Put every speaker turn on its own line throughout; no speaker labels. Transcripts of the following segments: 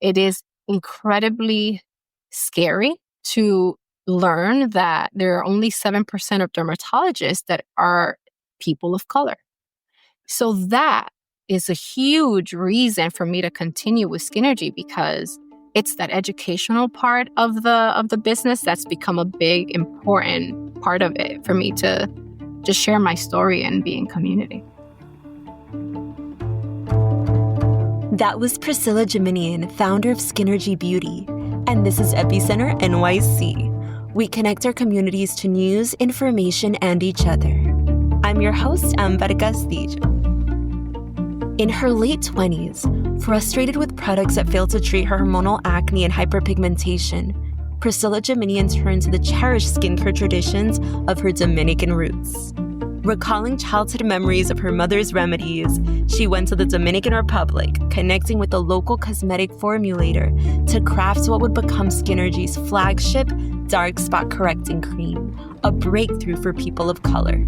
It is incredibly scary to learn that there are only 7% of dermatologists that are people of color. So that is a huge reason for me to continue with Skinergy, because it's that educational part of the business that's become a big, important part of it for me to just share my story and be in community.
That was Priscilla Jiminian, founder of Skinergy Beauty. And this is Epicenter NYC. We connect our communities to news, information, and each other. I'm your host, Amber Castillo. In her late 20s, frustrated with products that failed to treat her hormonal acne and hyperpigmentation, Priscilla Jiminian turned to the cherished skincare traditions of her Dominican roots. Recalling childhood memories of her mother's remedies, she went to the Dominican Republic, connecting with the local cosmetic formulator to craft what would become Skinergy's flagship dark spot correcting cream, a breakthrough for people of color.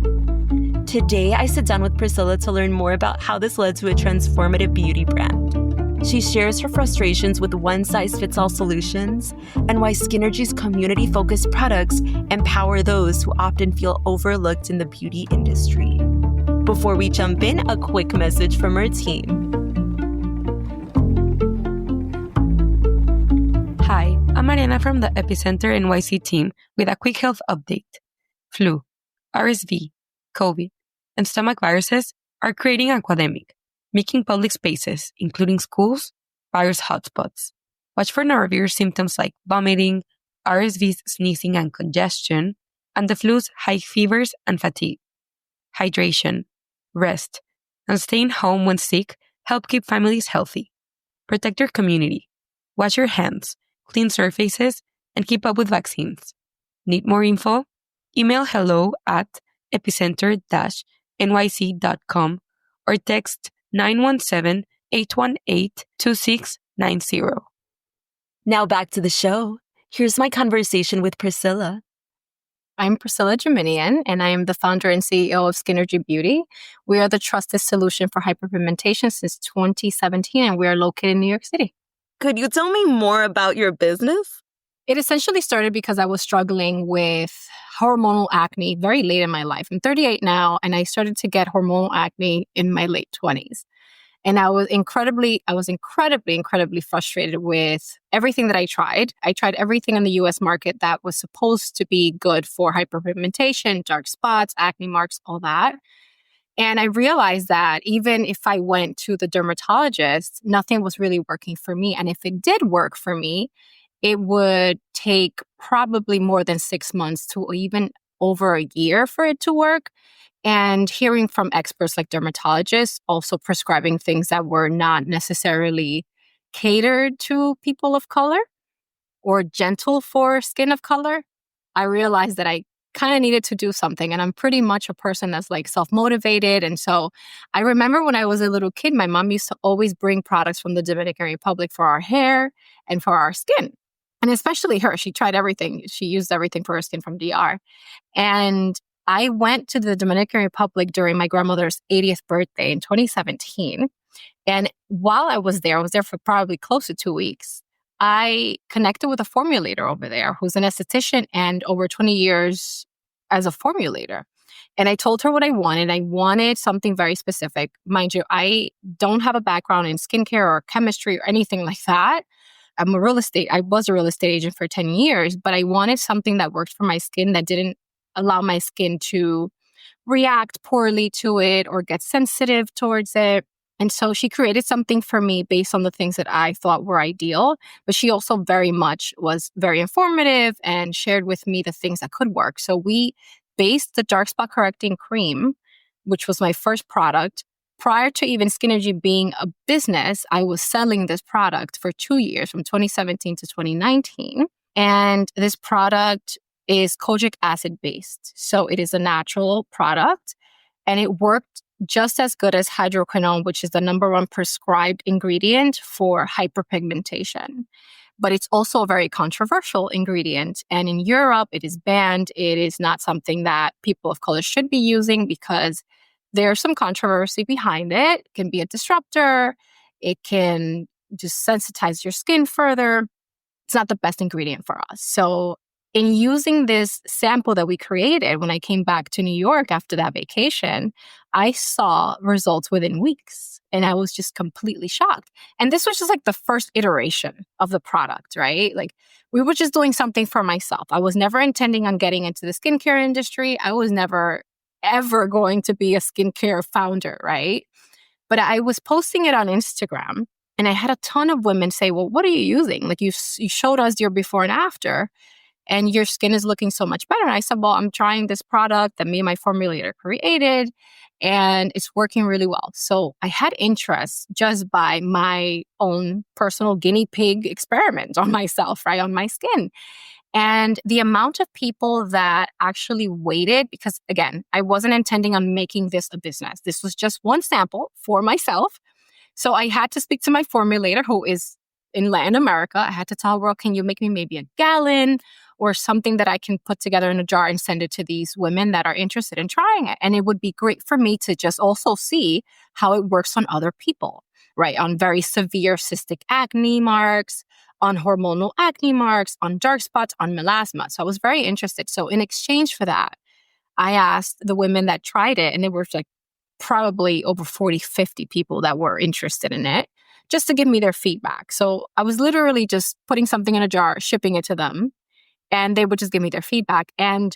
Today, I sit down with Priscilla to learn more about how this led to a transformative beauty brand. She shares her frustrations with one-size-fits-all solutions and why Skinergy's community-focused products empower those who often feel overlooked in the beauty industry. Before we jump in, a quick message from our team.
Hi, I'm Mariana from the Epicenter NYC team with a quick health update. Flu, RSV, COVID, and stomach viruses are creating an epidemic, making public spaces, including schools, virus hotspots. Watch for norovirus symptoms like vomiting, RSV's sneezing and congestion, and the flu's high fevers and fatigue. Hydration, rest, and staying home when sick help keep families healthy. Protect your community. Wash your hands, clean surfaces, and keep up with vaccines. Need more info? Email hello@epicenter-nyc.com or text 917-818-2690.
Now back to the show. Here's my conversation with Priscilla.
I'm Priscilla Jiminian, and I am the founder and CEO of Skinergy Beauty. We are the trusted solution for hyperpigmentation since 2017, and we are located in New York City.
Could you tell me more about your business?
It essentially started because I was struggling with hormonal acne very late in my life. I'm 38 now, and I started to get hormonal acne in my late 20s. And I was incredibly frustrated with everything that I tried. I tried everything in the US market that was supposed to be good for hyperpigmentation, dark spots, acne marks, all that. And I realized that even if I went to the dermatologist, nothing was really working for me. And if it did work for me, it would take probably more than 6 months to even over a year for it to work. And hearing from experts like dermatologists also prescribing things that were not necessarily catered to people of color or gentle for skin of color, I realized that I kind of needed to do something. And I'm pretty much a person that's like self-motivated. And so I remember when I was a little kid, my mom used to always bring products from the Dominican Republic for our hair and for our skin. And especially her, she tried everything. She used everything for her skin from DR. And I went to the Dominican Republic during my grandmother's 80th birthday in 2017. And while I was there for probably close to 2 weeks. I connected with a formulator over there who's an esthetician and over 20 years as a formulator. And I told her what I wanted. I wanted something very specific. Mind you, I don't have a background in skincare or chemistry or anything like that. I was a real estate agent for 10 years, but I wanted something that worked for my skin that didn't allow my skin to react poorly to it or get sensitive towards it. And so she created something for me based on the things that I thought were ideal. But she also was very informative and shared with me the things that could work. So we based the dark spot correcting cream, which was my first product. Prior to even Skinergy being a business, I was selling this product for 2 years, from 2017 to 2019. And this product is kojic acid based. So it is a natural product, and it worked just as good as hydroquinone, which is the number one prescribed ingredient for hyperpigmentation. But it's also a very controversial ingredient. And in Europe, it is banned. It is not something that people of color should be using because there's some controversy behind it. It can be a disruptor. It can just sensitize your skin further. It's not the best ingredient for us. So in using this sample that we created when I came back to New York after that vacation, I saw results within weeks and I was just completely shocked. And this was just like the first iteration of the product, right? Like we were just doing something for myself. I was never intending on getting into the skincare industry. I was never ever going to be a skincare founder, right? But I was posting it on Instagram and I had a ton of women say, well, what are you using? Like you showed us your before and after and your skin is looking so much better. And I said, well, I'm trying this product that me and my formulator created and it's working really well. So I had interest just by my own personal guinea pig experiment on myself, right? On my skin. And the amount of people that actually waited, because again, I wasn't intending on making this a business. This was just one sample for myself. So I had to speak to my formulator who is in Latin America. I had to tell her, can you make me maybe a gallon or something that I can put together in a jar and send it to these women that are interested in trying it? And it would be great for me to just also see how it works on other people, right? On very severe cystic acne marks, on hormonal acne marks, on dark spots, on melasma. So I was very interested. So in exchange for that, I asked the women that tried it, and there were like probably over 40, 50 people that were interested in it, just to give me their feedback. So I was literally just putting something in a jar, shipping it to them, and they would just give me their feedback. And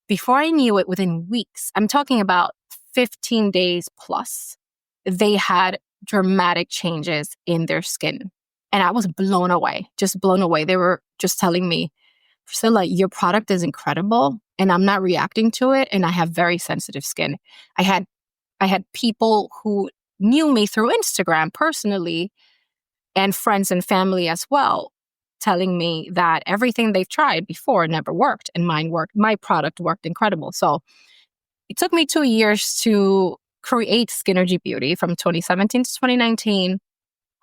before I knew it, within weeks, I'm talking about 15 days plus, they had dramatic changes in their skin. And I was blown away, just blown away. They were just telling me, Priscilla, your product is incredible and I'm not reacting to it. And I have very sensitive skin. I had people who knew me through Instagram personally and friends and family as well, telling me that everything they've tried before never worked and mine worked. My product worked incredible. So it took me 2 years to create Skinergy Beauty from 2017 to 2019.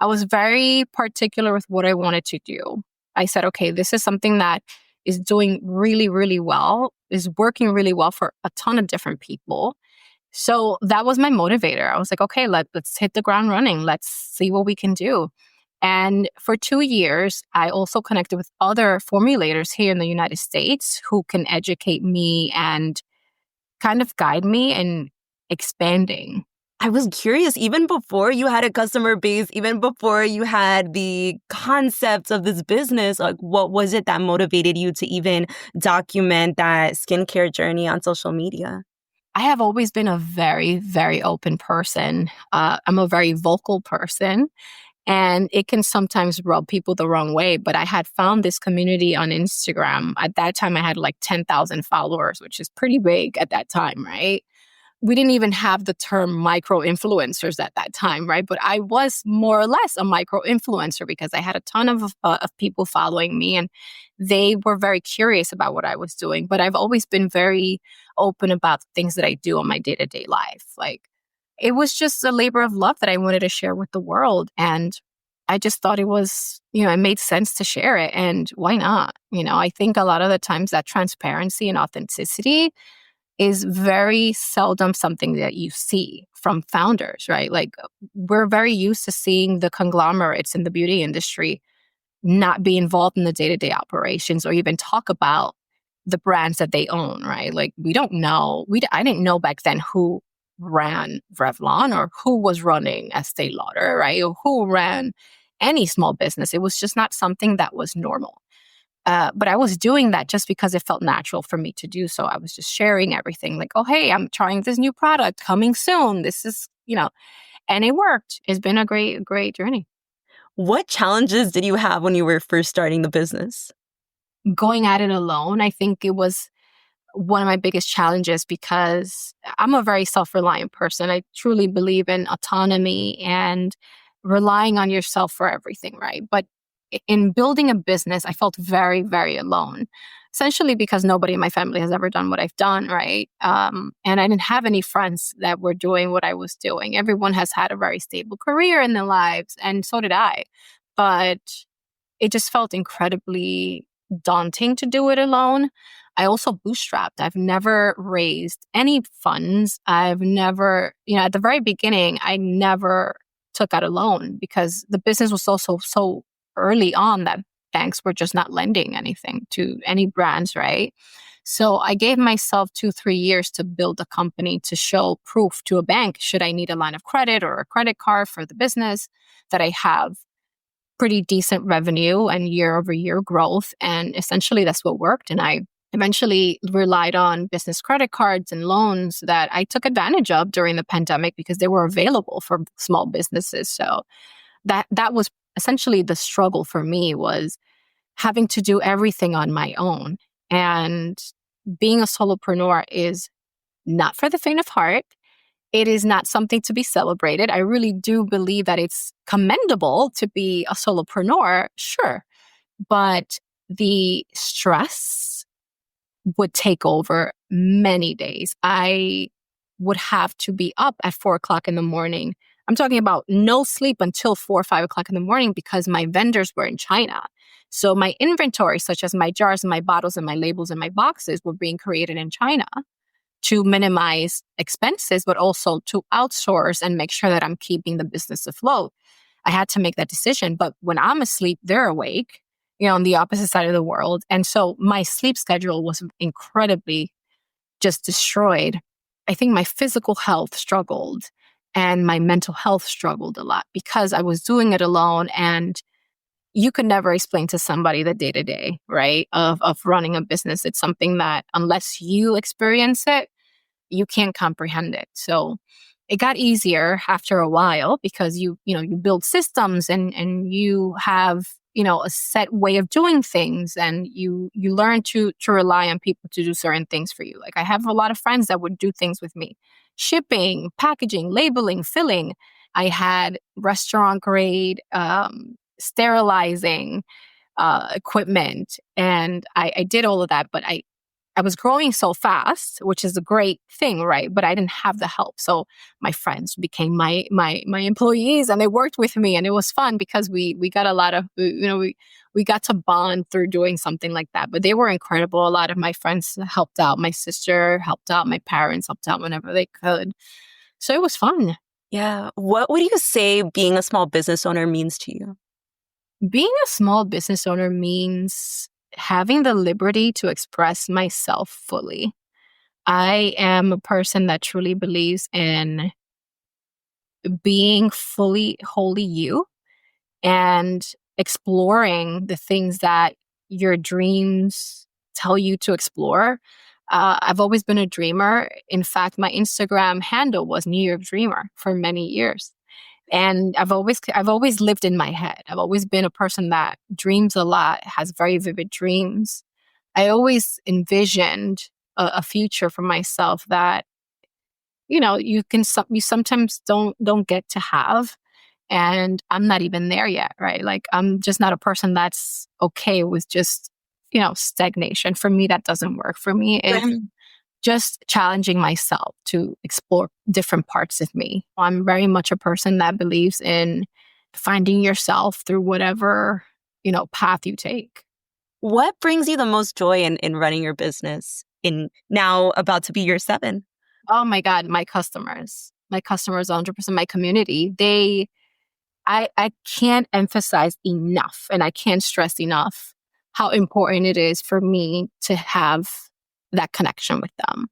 I was very particular with what I wanted to do. I said, okay, this is something that is doing really, really well, is working really well for a ton of different people. So that was my motivator. I was like, okay, let's hit the ground running. Let's see what we can do. And for 2 years, I also connected with other formulators here in the United States who can educate me and kind of guide me in expanding.
I was curious, even before you had a customer base, even before you had the concept of this business, like what was it that motivated you to even document that skincare journey on social media?
I have always been a very, very open person. I'm a very vocal person, and it can sometimes rub people the wrong way. But I had found this community on Instagram. At that time, I had like 10,000 followers, which is pretty big at that time, right? We didn't even have the term micro influencers at that time, right? But I was more or less a micro influencer because I had a ton of people following me and they were very curious about what I was doing. But I've always been very open about things that I do in my day-to-day life. Like it was just a labor of love that I wanted to share with the world. And I just thought it was, it made sense to share it. And why not? I think a lot of the times that transparency and authenticity is very seldom something that you see from founders, right? Like we're very used to seeing the conglomerates in the beauty industry not be involved in the day-to-day operations or even talk about the brands that they own, right? Like we don't know. I didn't know back then who ran Revlon or who was running Estee Lauder, right? Or who ran any small business. It was just not something that was normal. But I was doing that just because it felt natural for me to do so. I was just sharing everything like, oh, hey, I'm trying this new product coming soon. This is, and it worked. It's been a great, great journey.
What challenges did you have when you were first starting the business?
Going at it alone, I think it was one of my biggest challenges because I'm a very self-reliant person. I truly believe in autonomy and relying on yourself for everything, right? But in building a business, I felt very, very alone, essentially because nobody in my family has ever done what I've done, right? And I didn't have any friends that were doing what I was doing. Everyone has had a very stable career in their lives, and so did I. But it just felt incredibly daunting to do it alone. I also bootstrapped. I've never raised any funds. I've never, at the very beginning, I never took out a loan because the business was also so early on that banks were just not lending anything to any brands, right? So I gave myself 2-3 years to build a company to show proof to a bank, should I need a line of credit or a credit card for the business, that I have pretty decent revenue and year-over-year growth. And essentially that's what worked. And I eventually relied on business credit cards and loans that I took advantage of during the pandemic because they were available for small businesses. So that was essentially the struggle for me, was having to do everything on my own. And being a solopreneur is not for the faint of heart. It is not something to be celebrated. I really do believe that it's commendable to be a solopreneur, sure. But the stress would take over many days. I would have to be up at 4 o'clock in the morning. I'm talking about no sleep until 4 or 5 o'clock in the morning because my vendors were in China. So my inventory, such as my jars and my bottles and my labels and my boxes, were being created in China to minimize expenses, but also to outsource and make sure that I'm keeping the business afloat. I had to make that decision. But when I'm asleep, they're awake, on the opposite side of the world. And so my sleep schedule was incredibly just destroyed. I think my physical health struggled and my mental health struggled a lot because I was doing it alone. And you could never explain to somebody the day-to-day, right, of running a business. It's something that unless you experience it, you can't comprehend it. So it got easier after a while because you build systems and you have, a set way of doing things, and you learn to rely on people to do certain things for you. Like I have a lot of friends that would do things with me: shipping, packaging, labeling, filling. I had restaurant grade sterilizing equipment, and I did all of that. But I was growing so fast, which is a great thing, right? But I didn't have the help. So my friends became my employees, and they worked with me, and it was fun because we got a lot of, we got to bond through doing something like that. But they were incredible. A lot of my friends helped out. My sister helped out. My parents helped out whenever they could. So it was fun.
Yeah. What would you say being a small business owner means to you?
Being a small business owner means having the liberty to express myself fully. I am a person that truly believes in being fully, wholly you and exploring the things that your dreams tell you to explore. I've always been a dreamer. In fact, my Instagram handle was New York Dreamer for many years. And I've always lived in my head. I've always been a person that dreams a lot, has very vivid dreams. I always envisioned a future for myself that, you sometimes don't get to have. And I'm not even there yet, right? Like I'm just not a person that's okay with just, stagnation. For me, that doesn't work. For me, it's just challenging myself to explore different parts of me. I'm very much a person that believes in finding yourself through whatever, path you take.
What brings you the most joy in running your business in now about to be year 7?
Oh my God, my customers, 100%, my community, I can't emphasize enough, and I can't stress enough how important it is for me to have that connection with them.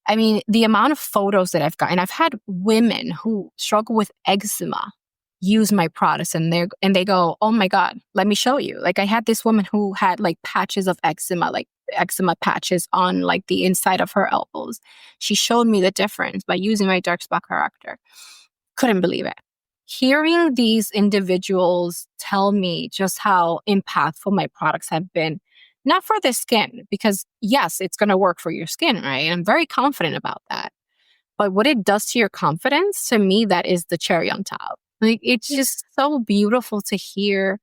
I mean, the amount of photos that I've gotten, I've had women who struggle with eczema use my products, and they go, "Oh my God, let me show you." Like I had this woman who had like patches of eczema, like eczema patches on like the inside of her elbows. She showed me the difference by using my dark spot corrector. Couldn't believe it. Hearing these individuals tell me just how impactful my products have been, not for the skin, because yes, it's going to work for your skin, right? And I'm very confident about that. But what it does to your confidence, to me, that is the cherry on top. Like, it's just so beautiful to hear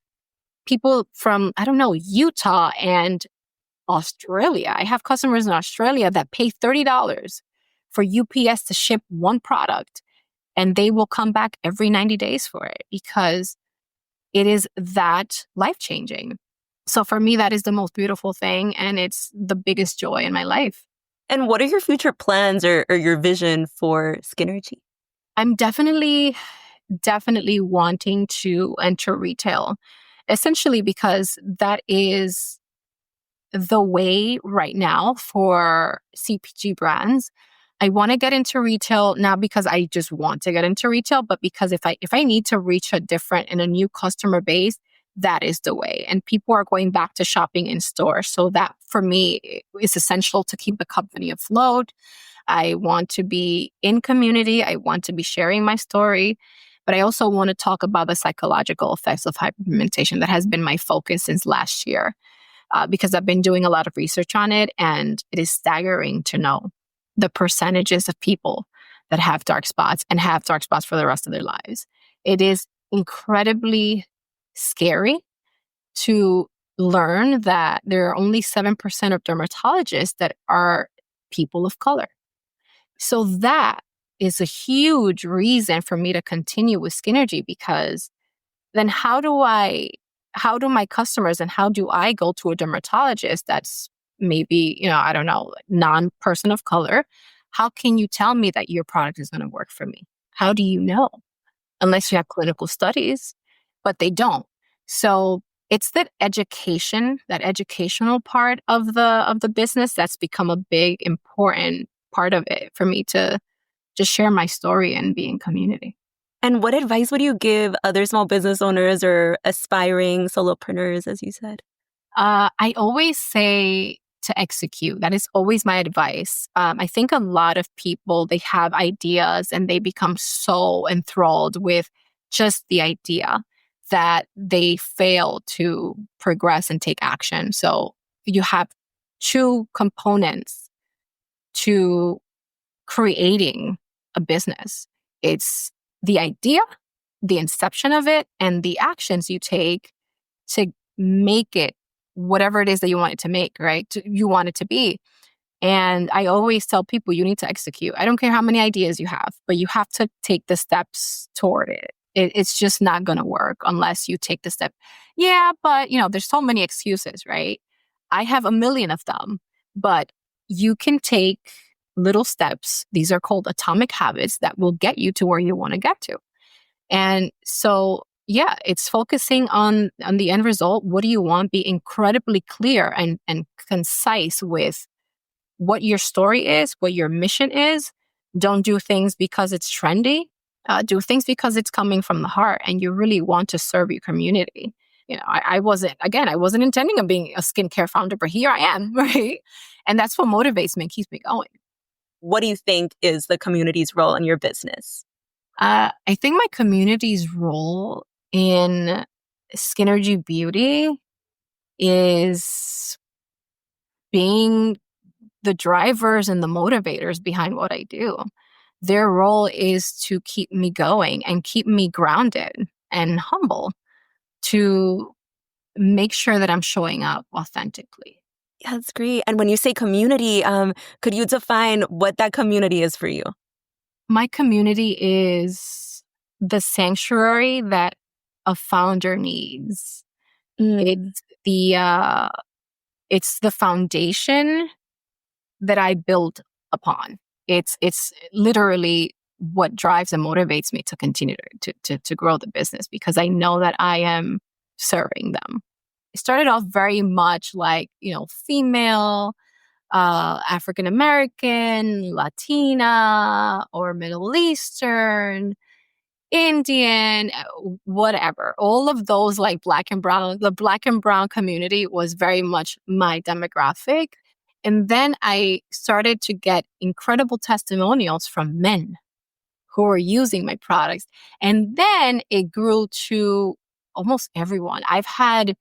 people from, I don't know, Utah and Australia. I have customers in Australia that pay $30 for UPS to ship one product, and they will come back every 90 days for it because it is that life-changing. So for me, that is the most beautiful thing, and it's the biggest joy in my life.
And what are your future plans or your vision for Skinergy?
I'm definitely definitely wanting to enter retail, essentially because that is the way right now for CPG brands. I want to get into retail, not because I just want to get into retail, but because if I need to reach a different and a new customer base, that is the way. And people are going back to shopping in store. So that for me is essential to keep the company afloat. I want to be in community. I want to be sharing my story. But I also want to talk about the psychological effects of hyperpigmentation. That has been my focus since last year, because I've been doing a lot of research on it. And it is staggering to know the percentages of people that have dark spots and have dark spots for the rest of their lives. It is incredibly scary to learn that there are only 7% of dermatologists that are people of color. So that is a huge reason for me to continue with Skinergy, because then how do my customers and how do I go to a dermatologist that's maybe, I don't know, non-person of color? How can you tell me that your product is going to work for me? How do you know? Unless you have clinical studies, but they don't. So it's that educational part of the business that's become a big, important part of it for me to just share my story and be in community.
And what advice would you give other small business owners or aspiring solopreneurs, as you said?
I always say to execute. That is always my advice. I think a lot of people, they have ideas and they become so enthralled with just the idea that they fail to progress and take action. So you have two components to creating a business. It's the idea, the inception of it, and the actions you take to make it whatever it is that you want it to make, right? You want it to be. And I always tell people you need to execute. I don't care how many ideas you have, but you have to take the steps toward it. It's just not going to work unless you take the step. Yeah, but there's so many excuses, right? I have a million of them, but you can take little steps. These are called atomic habits that will get you to where you want to get to. And so, yeah, it's focusing on the end result. What do you want? Be incredibly clear and concise with what your story is, what your mission is. Don't do things because it's trendy. Do things because it's coming from the heart and you really want to serve your community. I wasn't intending on being a skincare founder, but here I am, right? And that's what motivates me and keeps me going.
What do you think is the community's role in your business?
I think my community's role in Skinergy Beauty is being the drivers and the motivators behind what I do. Their role is to keep me going and keep me grounded and humble, to make sure that I'm showing up authentically.
Yeah, that's great. And when you say community, could you define what that community is for you?
My community is the sanctuary that a founder needs. It's the foundation that I build upon. It's literally what drives and motivates me to continue to grow the business, because I know that I am serving them. It started off very much like, female, African American, Latina, or Middle Eastern, Indian, whatever. All of those, like black and brown. The black and brown community was very much my demographic. And then I started to get incredible testimonials from men who were using my products. And then it grew to almost everyone. I've had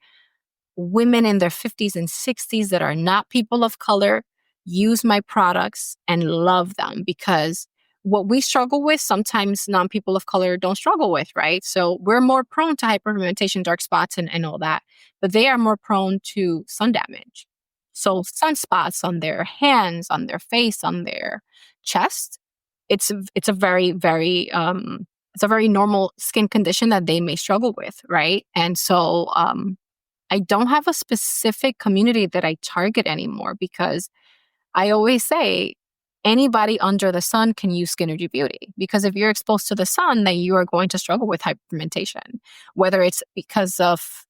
women in their 50s and 60s that are not people of color use my products and love them, because what we struggle with, sometimes non-people of color don't struggle with, right? So we're more prone to hyperpigmentation, dark spots, and all that. But they are more prone to sun damage. So sunspots on their hands, on their face, on their chest. It's a very, very it's a very normal skin condition that they may struggle with, right? And so I don't have a specific community that I target anymore, because I always say anybody under the sun can use Skinergy Beauty, because if you're exposed to the sun, then you are going to struggle with hyperpigmentation, whether it's because of,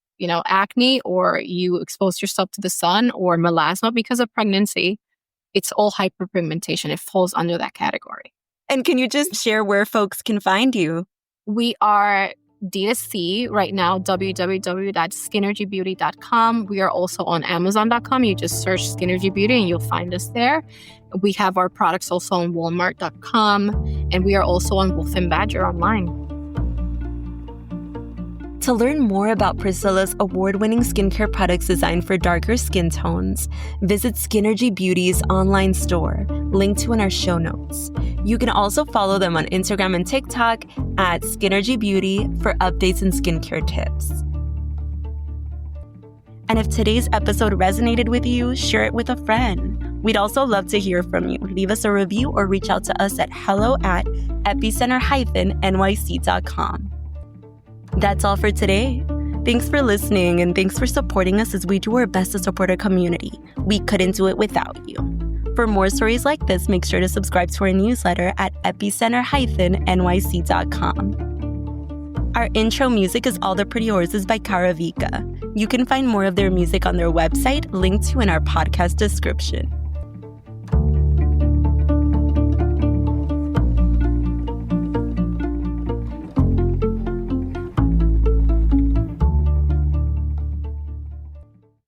acne, or you expose yourself to the sun, or melasma because of pregnancy. It's all hyperpigmentation. It falls under that category.
And can you just share where folks can find you?
We are D2C right now, www.skinergybeauty.com. We are also on Amazon.com. You just search Skinergy Beauty and you'll find us there. We have our products also on Walmart.com, and we are also on Wolf & Badger online.
To learn more about Priscilla's award-winning skincare products designed for darker skin tones, visit Skinergy Beauty's online store, linked to in our show notes. You can also follow them on Instagram and TikTok at Skinergy Beauty for updates and skincare tips. And if today's episode resonated with you, share it with a friend. We'd also love to hear from you. Leave us a review or reach out to us at hello@epicenter-nyc.com. That's all for today. Thanks for listening, and thanks for supporting us as we do our best to support our community. We couldn't do it without you. For more stories like this, make sure to subscribe to our newsletter at epicenter-nyc.com. Our intro music is All the Pretty Horses by Caravika. You can find more of their music on their website, linked to in our podcast description.